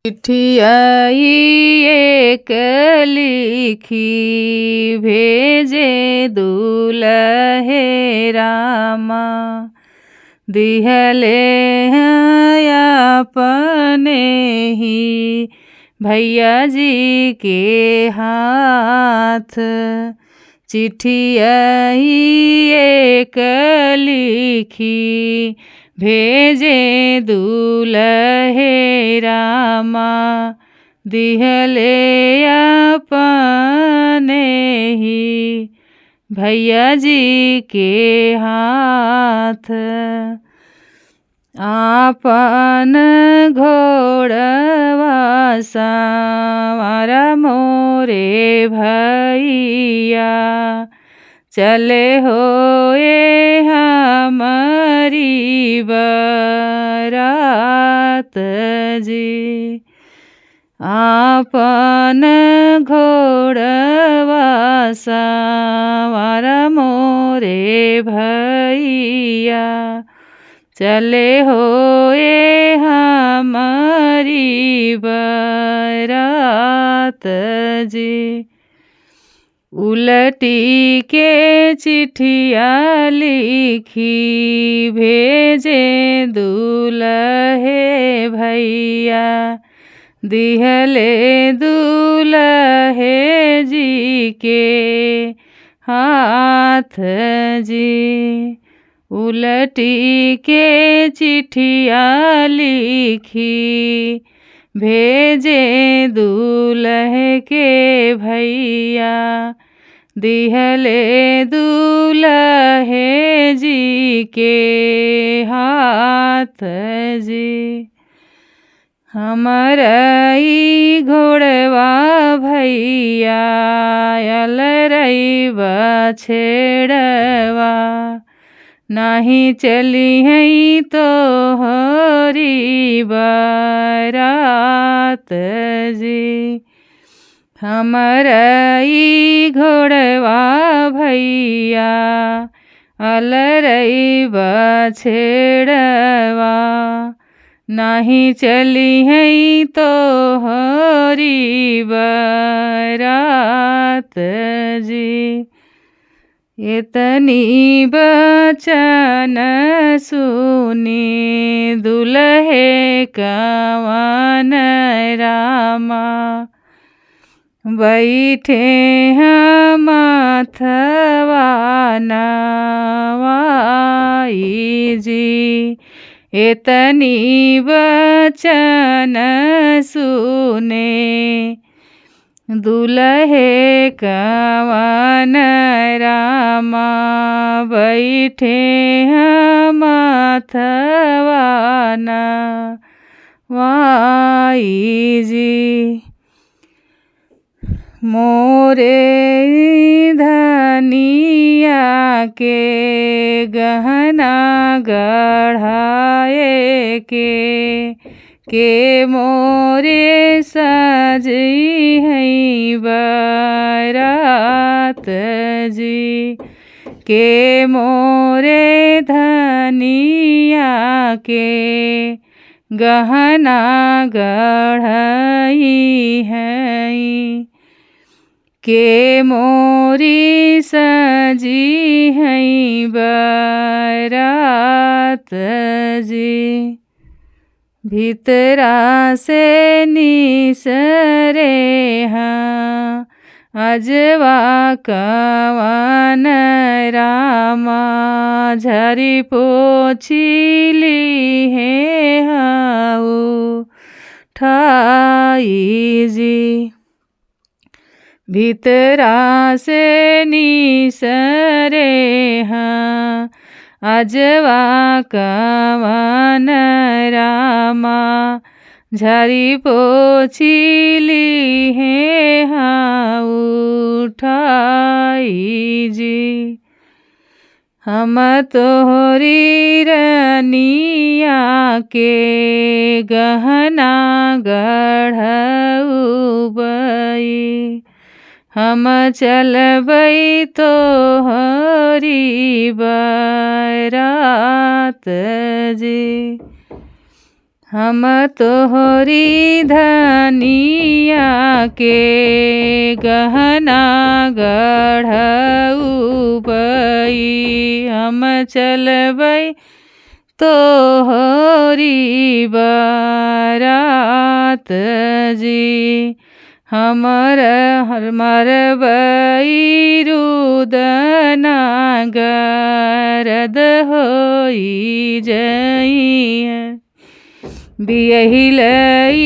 चिट्ठिया एक लिखी भेजे दुलहे रामा, दिहले अपने ही भैया जी के हाथ। चिट्ठिया एक लिखी भेजे दुलहे रामा, दिहले अपने ही भैया जी के हाथ। आपन घोड़वा सवार मोरे भैया, चले होए हमारी बारात जी। आपन घोड़वा सवार मोरे भैया, चले होए हमारी बारात जी। उलटी के चिट्ठिया लिखी भेजे दुलहे भैया, दिहले दुलहे जी के हाथ जी। उलटी के चिट्ठिया लिखी भेजे दुल्हे के भैया, दिहले दुल्हे जी के हाथ जी। हमरई घोड़वा भैया अलरई बछेड़वा, नहीं चली हैं तो हरी बारात जी। हमरई घोड़वा भैया अलरई बछेड़वा, नहीं चली हैं तो हरी बारात जी। इतनी बचन सुनी दुल्हे कवन रामा, बैठे हैं माथवा नवाई जी। इतनी बचन सुने दुल्हे कवन रामा, बैठे हैं माथवा नवाई जी। मोरे धनिया के गहना गढ़ाए के मोरे सजी हैं बारात जी। के मोरे धनिया के गहना गढ़ाई हैं, के मोरी सजी हैं बारात जी। भीतरा से निसरे हाँ अजवा कवन रामा, झरी पोछिली है हाउ ठाई जी। भीतरा से निसरे हाँ अजवा कवन रामा, झरी पोछिली है हाँ उठाई जी। हम तोहरी रनिया के गहना गढ़उबई, हम चलबै तो हरी बारात जी। हम तोहरी धनिया के गहना गढ़उबई हम चलबै तोहरी बारात जी हमर मरबै रुदना गरद होई जइया बियहिलई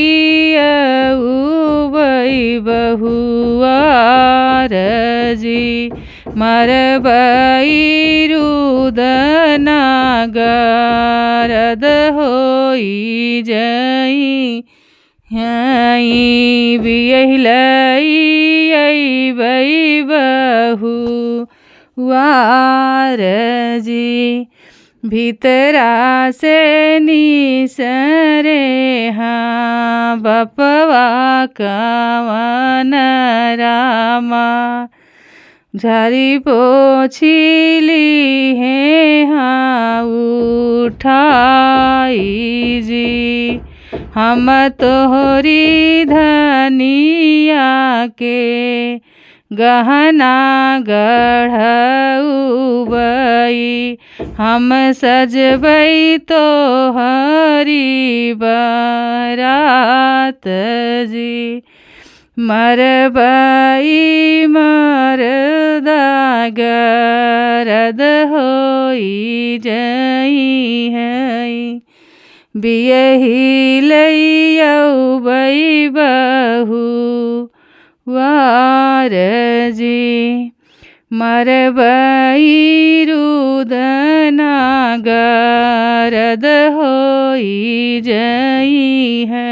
बहुआर जी मरबै रुदना गरद होई जई बियहिलई बहुआर जी भीतरा से निसरे हाँ बपवा कवन रामा झारी पोछिली है हाँ उठाई जी हम तोहरी धनिया के गहना गढ़उबई हम सजबै तोहरी बारात जी मरबै मरदा गरद होई जई है बियहिलई बहुआर जी मरबै रुदना गरद होई जई है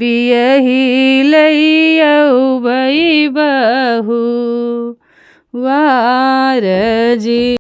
बियहिलई बहुआर जी।